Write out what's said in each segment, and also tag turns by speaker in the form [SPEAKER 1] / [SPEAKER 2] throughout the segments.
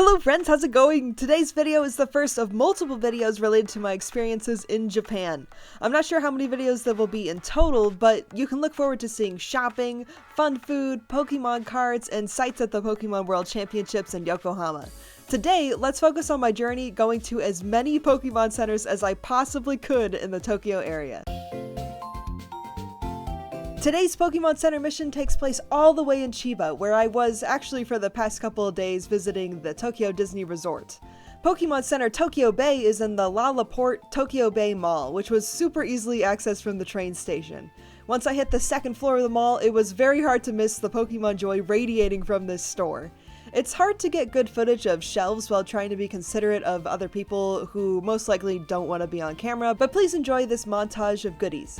[SPEAKER 1] Hello friends, how's it going? Today's video is the first of multiple videos related to my experiences in Japan. I'm not sure how many videos there will be in total, but you can look forward to seeing shopping, fun food, Pokemon cards, and sights at the Pokemon World Championships in Yokohama. Today, let's focus on my journey going to as many Pokemon centers as I possibly could in the Tokyo area. Today's Pokemon Center mission takes place all the way in Chiba, where I was actually for the past couple of days visiting the Tokyo Disney Resort. Pokemon Center Tokyo Bay is in the LaLaport Tokyo Bay Mall, which was super easily accessed from the train station. Once I hit the second floor of the mall, it was very hard to miss the Pokemon joy radiating from this store. It's hard to get good footage of shelves while trying to be considerate of other people who most likely don't want to be on camera, but please enjoy this montage of goodies.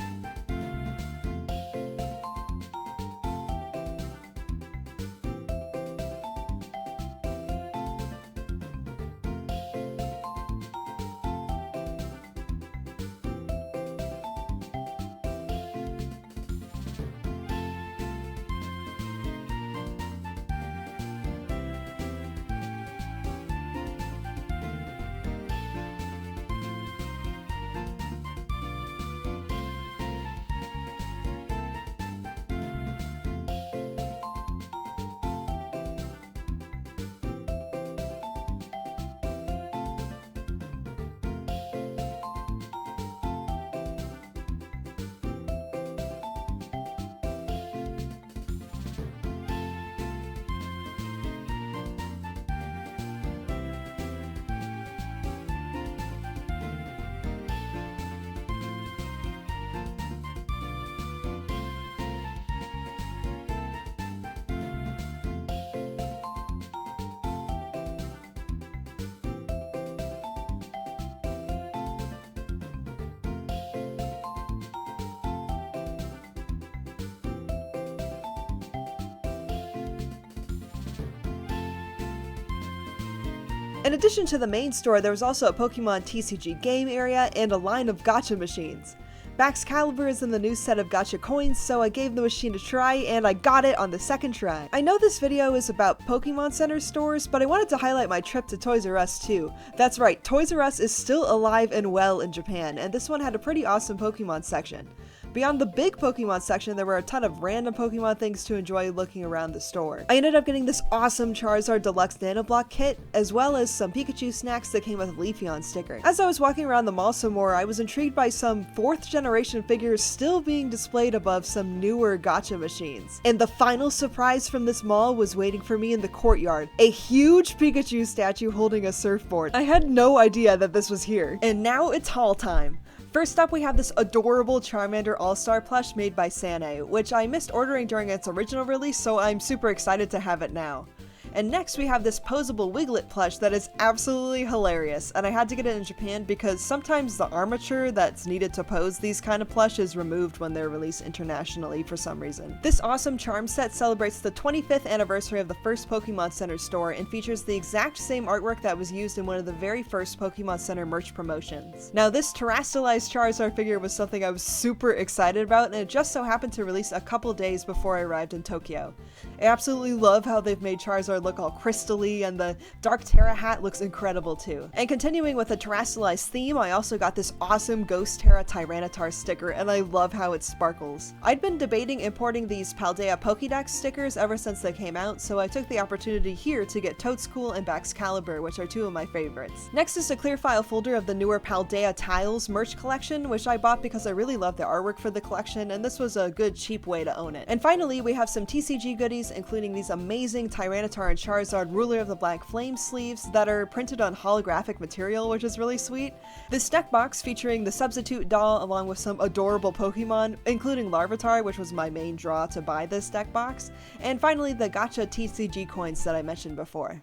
[SPEAKER 1] In addition to the main store, there was also a Pokemon TCG game area and a line of gacha machines. Baxcalibur is in the new set of gacha coins, so I gave the machine a try and I got it on the second try. I know this video is about Pokemon Center stores, but I wanted to highlight my trip to Toys R Us too. That's right, Toys R Us is still alive and well in Japan, and this one had a pretty awesome Pokemon section. Beyond the big Pokemon section, there were a ton of random Pokemon things to enjoy looking around the store. I ended up getting this awesome Charizard Deluxe Nanoblock kit, as well as some Pikachu snacks that came with a Leafeon sticker. As I was walking around the mall some more, I was intrigued by some 4th generation figures still being displayed above some newer gacha machines. And the final surprise from this mall was waiting for me in the courtyard, a huge Pikachu statue holding a surfboard. I had no idea that this was here. And now it's haul time. First up, we have this adorable Charmander All-Star plush made by Sane, which I missed ordering during its original release, so I'm super excited to have it now. And next we have this posable Wiglet plush that is absolutely hilarious, and I had to get it in Japan because sometimes the armature that's needed to pose these kind of plush is removed when they're released internationally for some reason. This awesome charm set celebrates the 25th anniversary of the first Pokemon Center store and features the exact same artwork that was used in one of the very first Pokemon Center merch promotions. Now this terrestrialized Charizard figure was something I was super excited about, and it just so happened to release a couple days before I arrived in Tokyo. I absolutely love how they've made Charizard look all crystally, and the Dark Terra hat looks incredible too. And continuing with a terrestrialized theme, I also got this awesome Ghost Terra Tyranitar sticker, and I love how it sparkles. I'd been debating importing these Paldea Pokédex stickers ever since they came out, so I took the opportunity here to get Toadscool and Baxcalibur, which are two of my favorites. Next is a clear file folder of the newer Paldea Tiles merch collection, which I bought because I really love the artwork for the collection, and this was a good cheap way to own it. And finally, we have some TCG goodies, including these amazing Tyranitar and Charizard Ruler of the Black Flame sleeves that are printed on holographic material, which is really sweet. This deck box featuring the Substitute doll along with some adorable Pokemon, including Larvitar, which was my main draw to buy this deck box. And finally, the gacha TCG coins that I mentioned before.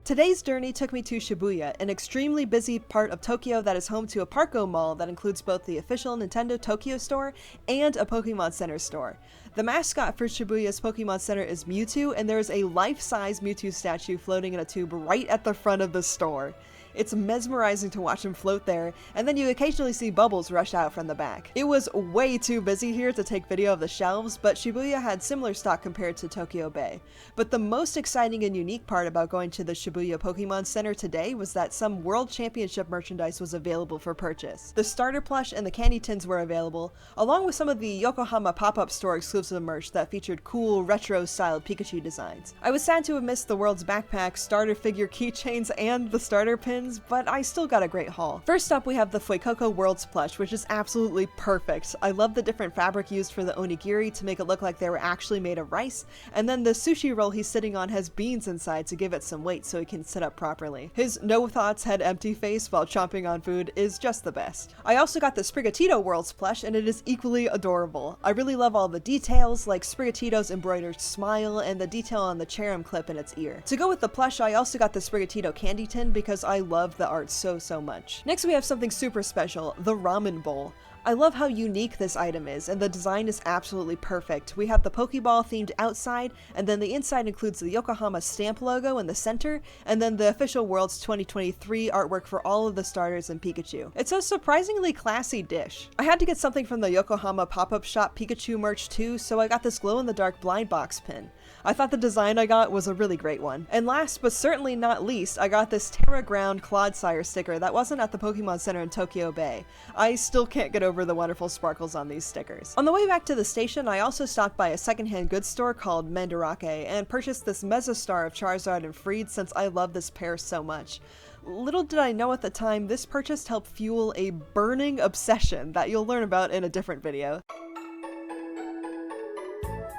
[SPEAKER 1] Today's journey took me to Shibuya, an extremely busy part of Tokyo that is home to a Parco Mall that includes both the official Nintendo Tokyo store and a Pokemon Center store. The mascot for Shibuya's Pokemon Center is Mewtwo, and there is a life-size Mewtwo statue floating in a tube right at the front of the store. It's mesmerizing to watch him float there, and then you occasionally see bubbles rush out from the back. It was way too busy here to take video of the shelves, but Shibuya had similar stock compared to Tokyo Bay. But the most exciting and unique part about going to the Shibuya Pokemon Center today was that some World Championship merchandise was available for purchase. The starter plush and the candy tins were available, along with some of the Yokohama pop-up store exclusive merch that featured cool, retro-styled Pikachu designs. I was sad to have missed the World's backpack, starter figure keychains, and the starter pins, but I still got a great haul. First up, we have the Fuecoco World's plush, which is absolutely perfect. I love the different fabric used for the onigiri to make it look like they were actually made of rice, and then the sushi roll he's sitting on has beans inside to give it some weight so he can sit up properly. His no thoughts head empty face while chomping on food is just the best. I also got the Sprigatito World's plush, and it is equally adorable. I really love all the details, like Sprigatito's embroidered smile and the detail on the cherrim clip in its ear. To go with the plush, I also got the Sprigatito candy tin because I love the art so much. Next we have something super special, the ramen bowl. I love how unique this item is, and the design is absolutely perfect. We have the Pokeball themed outside, and then the inside includes the Yokohama stamp logo in the center, and then the official Worlds 2023 artwork for all of the starters and Pikachu. It's a surprisingly classy dish. I had to get something from the Yokohama pop-up shop Pikachu merch too, so I got this glow-in-the-dark blind box pin. I thought the design I got was a really great one. And last but certainly not least, I got this Terra Ground Clodsire sticker that wasn't at the Pokemon Center in Tokyo Bay. I still can't get over the wonderful sparkles on these stickers. On the way back to the station, I also stopped by a secondhand goods store called Mandarake and purchased this Mesostar of Charizard and Freed since I love this pair so much. Little did I know at the time, this purchase helped fuel a burning obsession that you'll learn about in a different video.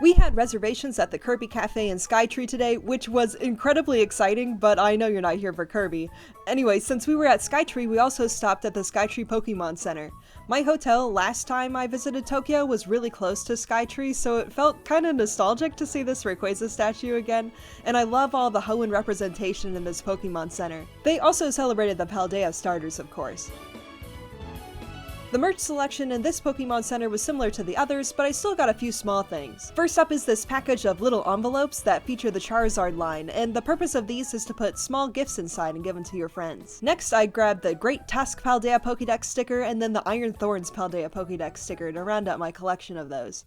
[SPEAKER 1] We had reservations at the Kirby Cafe in Skytree today, which was incredibly exciting, but I know you're not here for Kirby. Anyway, since we were at Skytree, we also stopped at the Skytree Pokemon Center. My hotel last time I visited Tokyo was really close to Skytree, so it felt kinda nostalgic to see this Rayquaza statue again, and I love all the Hoenn representation in this Pokemon Center. They also celebrated the Paldea starters, of course. The merch selection in this Pokemon Center was similar to the others, but I still got a few small things. First up is this package of little envelopes that feature the Charizard line, and the purpose of these is to put small gifts inside and give them to your friends. Next, I grabbed the Great Tusk Paldea Pokédex sticker and then the Iron Thorns Paldea Pokédex sticker to round out my collection of those.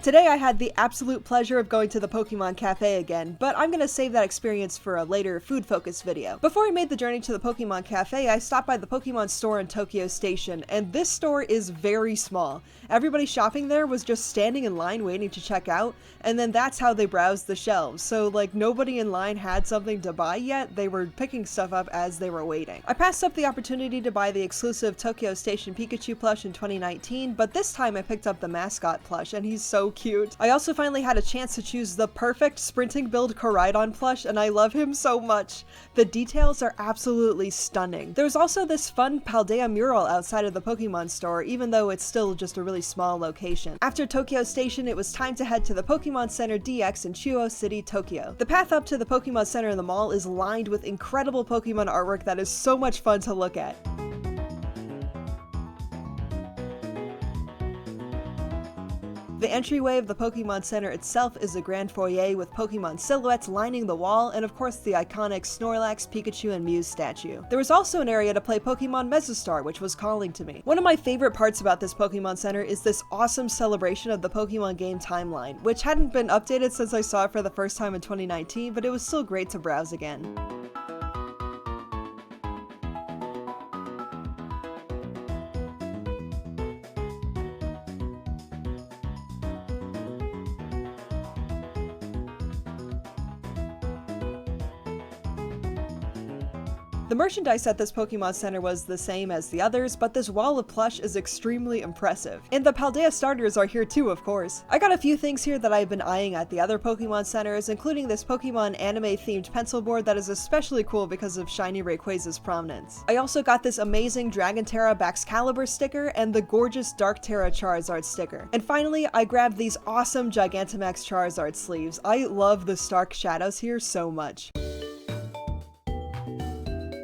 [SPEAKER 1] Today I had the absolute pleasure of going to the Pokemon Cafe again, but I'm gonna save that experience for a later food-focused video. Before I made the journey to the Pokemon Cafe, I stopped by the Pokemon store in Tokyo Station, and this store is very small. Everybody shopping there was just standing in line waiting to check out, and then that's how they browsed the shelves, so like nobody in line had something to buy yet, they were picking stuff up as they were waiting. I passed up the opportunity to buy the exclusive Tokyo Station Pikachu plush in 2019, but this time I picked up the mascot plush, and he's so cute. I also finally had a chance to choose the perfect sprinting build Koraidon plush, and I love him so much. The details are absolutely stunning. There's also this fun Paldea mural outside of the Pokemon store, even though it's still just a really small location. After Tokyo Station, it was time to head to the Pokemon Center DX in Chuo City, Tokyo. The path up to the Pokemon Center in the mall is lined with incredible Pokemon artwork that is so much fun to look at. The entryway of the Pokemon Center itself is a grand foyer with Pokemon silhouettes lining the wall, and of course the iconic Snorlax, Pikachu, and Mew statue. There was also an area to play Pokemon Mesostar, which was calling to me. One of my favorite parts about this Pokemon Center is this awesome celebration of the Pokemon game timeline, which hadn't been updated since I saw it for the first time in 2019, but it was still great to browse again. The merchandise at this Pokemon Center was the same as the others, but this wall of plush is extremely impressive. And the Paldea starters are here too, of course. I got a few things here that I've been eyeing at the other Pokemon Centers, including this Pokemon anime-themed pencil board that is especially cool because of Shiny Rayquaza's prominence. I also got this amazing Dragon Terra Baxcalibur sticker and the gorgeous Dark Terra Charizard sticker. And finally, I grabbed these awesome Gigantamax Charizard sleeves. I love the stark shadows here so much.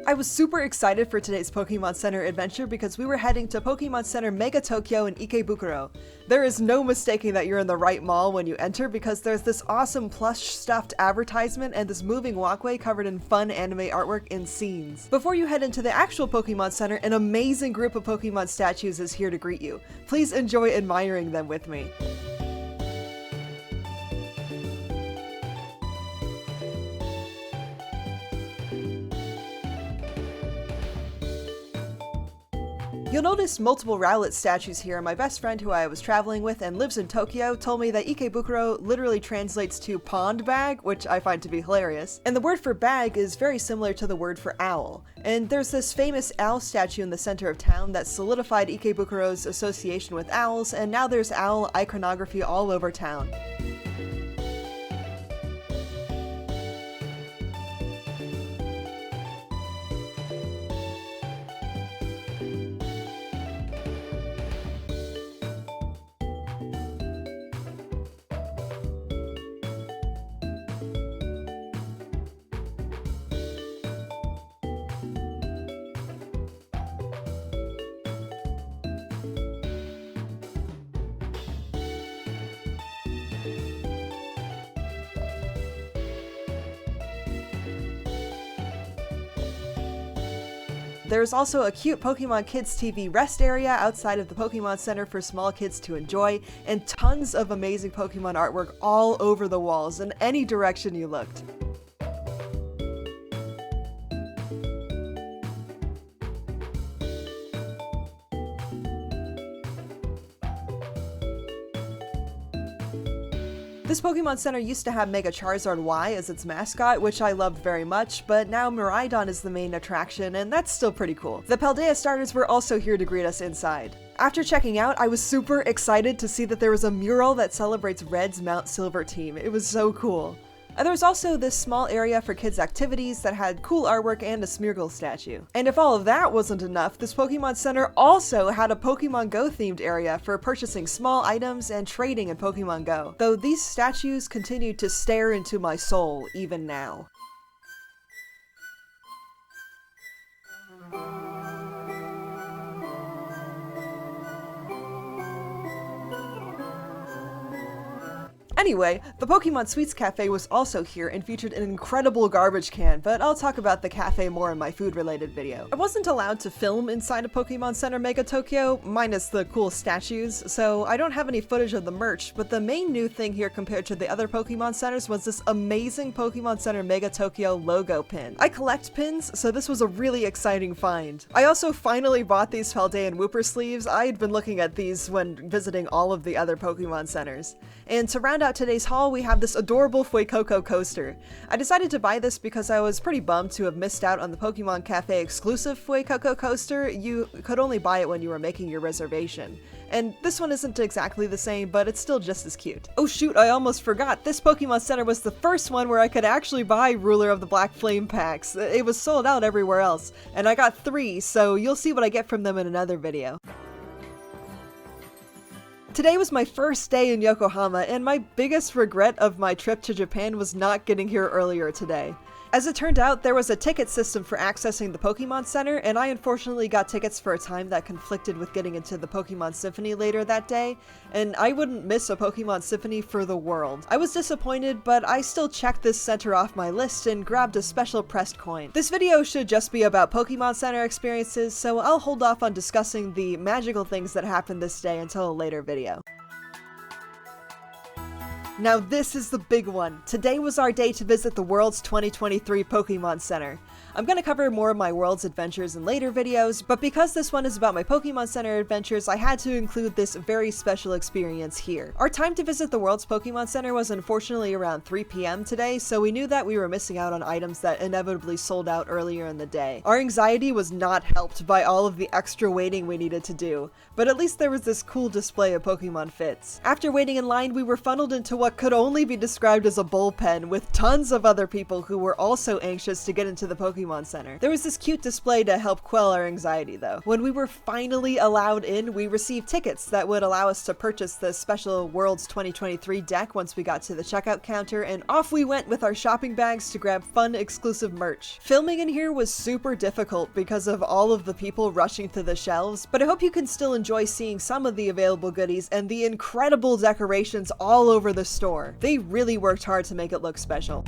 [SPEAKER 1] I was super excited for today's Pokemon Center adventure because we were heading to Pokemon Center Mega Tokyo in Ikebukuro. There is no mistaking that you're in the right mall when you enter because there's this awesome plush stuffed advertisement and this moving walkway covered in fun anime artwork and scenes. Before you head into the actual Pokemon Center, an amazing group of Pokemon statues is here to greet you. Please enjoy admiring them with me. You'll notice multiple Rowlet statues here, and my best friend who I was traveling with and lives in Tokyo told me that Ikebukuro literally translates to pond bag, which I find to be hilarious. And the word for bag is very similar to the word for owl. And there's this famous owl statue in the center of town that solidified Ikebukuro's association with owls, and now there's owl iconography all over town. There's also a cute Pokemon Kids TV rest area outside of the Pokemon Center for small kids to enjoy, and tons of amazing Pokemon artwork all over the walls in any direction you looked. This Pokemon Center used to have Mega Charizard Y as its mascot, which I loved very much, but now Miraidon is the main attraction, and that's still pretty cool. The Paldea starters were also here to greet us inside. After checking out, I was super excited to see that there was a mural that celebrates Red's Mount Silver team. It was so cool. And there was also this small area for kids' activities that had cool artwork and a Smeargle statue. And if all of that wasn't enough, this Pokemon Center also had a Pokemon Go themed area for purchasing small items and trading in Pokemon Go, though these statues continue to stare into my soul even now. Anyway, the Pokemon Sweets Cafe was also here and featured an incredible garbage can, but I'll talk about the cafe more in my food-related video. I wasn't allowed to film inside of Pokemon Center Mega Tokyo, minus the cool statues, so I don't have any footage of the merch, but the main new thing here compared to the other Pokemon Centers was this amazing Pokemon Center Mega Tokyo logo pin. I collect pins, so this was a really exciting find. I also finally bought these Paldean Wooper sleeves. I had been looking at these when visiting all of the other Pokemon Centers. And to round out today's haul, we have this adorable Fuecoco coaster. I decided to buy this because I was pretty bummed to have missed out on the Pokemon Cafe exclusive Fuecoco coaster. You could only buy it when you were making your reservation. And this one isn't exactly the same, but it's still just as cute. Oh shoot, I almost forgot. This Pokemon Center was the first one where I could actually buy Ruler of the Black Flame packs. It was sold out everywhere else, and I got 3, so you'll see what I get from them in another video. Today was my first day in Yokohama, and my biggest regret of my trip to Japan was not getting here earlier today. As it turned out, there was a ticket system for accessing the Pokemon Center, and I unfortunately got tickets for a time that conflicted with getting into the Pokemon Symphony later that day, and I wouldn't miss a Pokemon Symphony for the world. I was disappointed, but I still checked this center off my list and grabbed a special pressed coin. This video should just be about Pokemon Center experiences, so I'll hold off on discussing the magical things that happened this day until a later video. Now this is the big one. Today was our day to visit the World's 2023 Pokemon Center. I'm gonna cover more of my World's adventures in later videos, but because this one is about my Pokemon Center adventures, I had to include this very special experience here. Our time to visit the World's Pokemon Center was unfortunately around 3 p.m. today, so we knew that we were missing out on items that inevitably sold out earlier in the day. Our anxiety was not helped by all of the extra waiting we needed to do, but at least there was this cool display of Pokemon fits. After waiting in line, we were funneled into what could only be described as a bullpen with tons of other people who were also anxious to get into the Pokemon Pokemon Center. There was this cute display to help quell our anxiety though. When we were finally allowed in, we received tickets that would allow us to purchase the special Worlds 2023 deck once we got to the checkout counter, and off we went with our shopping bags to grab fun exclusive merch. Filming in here was super difficult because of all of the people rushing to the shelves, but I hope you can still enjoy seeing some of the available goodies and the incredible decorations all over the store. They really worked hard to make it look special.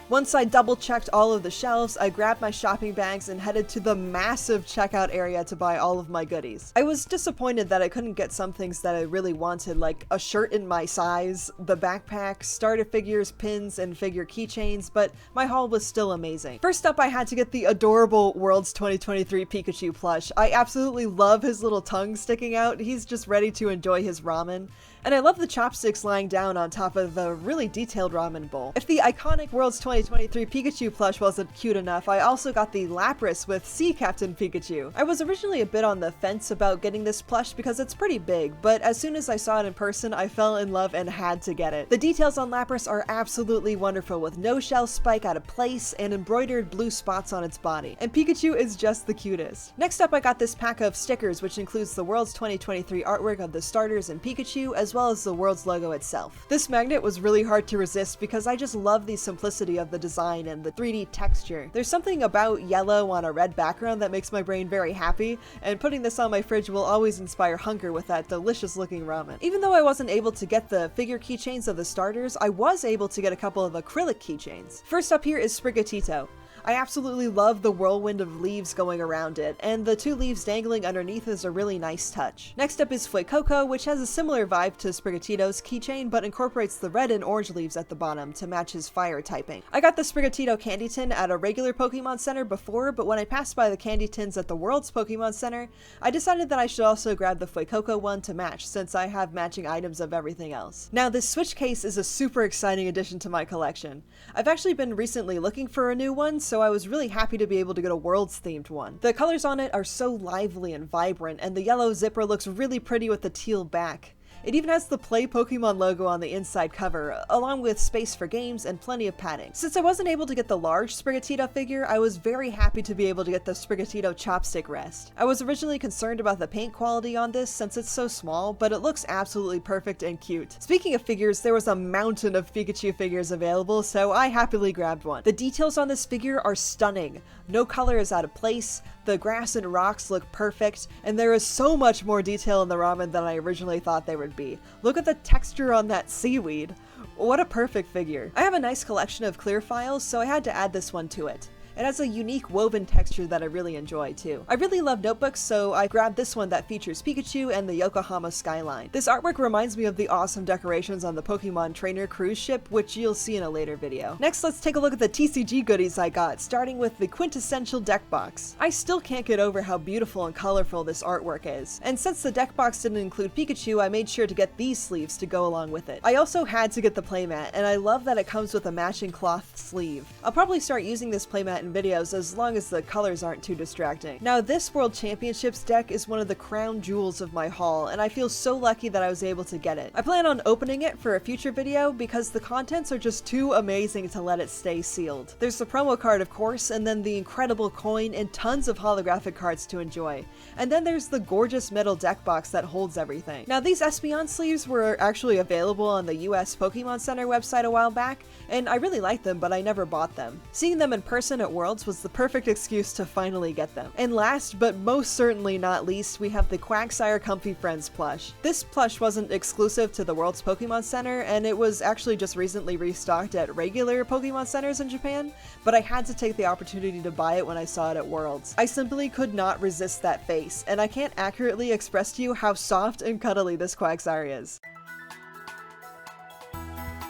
[SPEAKER 1] Once I double-checked all of the shelves, I grabbed my shopping bags and headed to the massive checkout area to buy all of my goodies. I was disappointed that I couldn't get some things that I really wanted, like a shirt in my size, the backpack, starter figures, pins, and figure keychains, but my haul was still amazing. First up, I had to get the adorable Worlds 2023 Pikachu plush. I absolutely love his little tongue sticking out. He's just ready to enjoy his ramen. And I love the chopsticks lying down on top of the really detailed ramen bowl. If the iconic Worlds 2023 Pikachu plush wasn't cute enough, I also got the Lapras with Sea Captain Pikachu. I was originally a bit on the fence about getting this plush because it's pretty big, but as soon as I saw it in person, I fell in love and had to get it. The details on Lapras are absolutely wonderful, with no shell spike out of place and embroidered blue spots on its body. And Pikachu is just the cutest. Next up, I got this pack of stickers, which includes the Worlds 2023 artwork of the starters and Pikachu, as well as the Worlds logo itself. This magnet was really hard to resist because I just love the simplicity of the design and the 3D texture. There's something about yellow on a red background that makes my brain very happy, and putting this on my fridge will always inspire hunger with that delicious looking ramen. Even though I wasn't able to get the figure keychains of the starters, I was able to get a couple of acrylic keychains. First up here is Sprigatito. I absolutely love the whirlwind of leaves going around it, and the two leaves dangling underneath is a really nice touch. Next up is Fuecoco, which has a similar vibe to Sprigatito's keychain, but incorporates the red and orange leaves at the bottom to match his fire typing. I got the Sprigatito candy tin at a regular Pokemon Center before, but when I passed by the candy tins at the World's Pokemon Center, I decided that I should also grab the Fuecoco one to match, since I have matching items of everything else. Now, this Switch case is a super exciting addition to my collection. I've actually been recently looking for a new one, so I was really happy to be able to get a Worlds themed one. The colors on it are so lively and vibrant, and the yellow zipper looks really pretty with the teal back. It even has the Play Pokemon logo on the inside cover, along with space for games and plenty of padding. Since I wasn't able to get the large Sprigatito figure, I was very happy to be able to get the Sprigatito chopstick rest. I was originally concerned about the paint quality on this since it's so small, but it looks absolutely perfect and cute. Speaking of figures, there was a mountain of Pikachu figures available, so I happily grabbed one. The details on this figure are stunning. No color is out of place, the grass and rocks look perfect, and there is so much more detail in the ramen than I originally thought there would be. Look at the texture on that seaweed. What a perfect figure. I have a nice collection of clear files, so I had to add this one to it. It has a unique woven texture that I really enjoy too. I really love notebooks, so I grabbed this one that features Pikachu and the Yokohama skyline. This artwork reminds me of the awesome decorations on the Pokemon Trainer cruise ship, which you'll see in a later video. Next, let's take a look at the TCG goodies I got, starting with the quintessential deck box. I still can't get over how beautiful and colorful this artwork is, and since the deck box didn't include Pikachu, I made sure to get these sleeves to go along with it. I also had to get the playmat, and I love that it comes with a matching cloth sleeve. I'll probably start using this playmat in videos as long as the colors aren't too distracting. Now, this World Championships deck is one of the crown jewels of my haul, and I feel so lucky that I was able to get it. I plan on opening it for a future video because the contents are just too amazing to let it stay sealed. There's the promo card, of course, and then the incredible coin and tons of holographic cards to enjoy. And then there's the gorgeous metal deck box that holds everything. Now, these Espeon sleeves were actually available on the US Pokemon Center website a while back, and I really liked them, but I never bought them. Seeing them in person at Worlds was the perfect excuse to finally get them. And last, but most certainly not least, we have the Quagsire Comfy Friends plush. This plush wasn't exclusive to the World's Pokemon Center, and it was actually just recently restocked at regular Pokemon Centers in Japan, but I had to take the opportunity to buy it when I saw it at Worlds. I simply could not resist that face, and I can't accurately express to you how soft and cuddly this Quagsire is.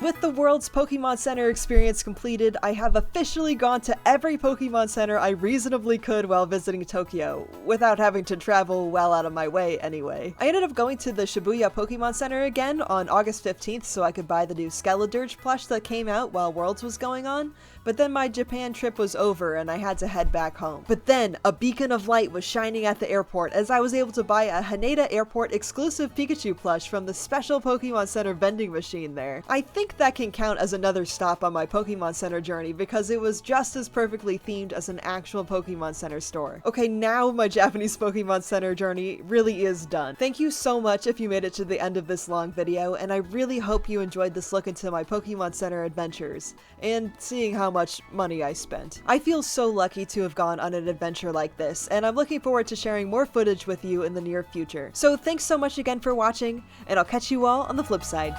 [SPEAKER 1] With the World's Pokemon Center experience completed, I have officially gone to every Pokemon Center I reasonably could while visiting Tokyo, without having to travel well out of my way anyway. I ended up going to the Shibuya Pokemon Center again on August 15th so I could buy the new Skeledirge plush that came out while Worlds was going on, but then my Japan trip was over and I had to head back home. But then, a beacon of light was shining at the airport as I was able to buy a Haneda Airport exclusive Pikachu plush from the special Pokemon Center vending machine there. I think that can count as another stop on my Pokemon Center journey because it was just as perfectly themed as an actual Pokemon Center store. Okay, now my Japanese Pokemon Center journey really is done. Thank you so much if you made it to the end of this long video, and I really hope you enjoyed this look into my Pokemon Center adventures, and seeing how much money I spent. I feel so lucky to have gone on an adventure like this, and I'm looking forward to sharing more footage with you in the near future. So thanks so much again for watching, and I'll catch you all on the flip side.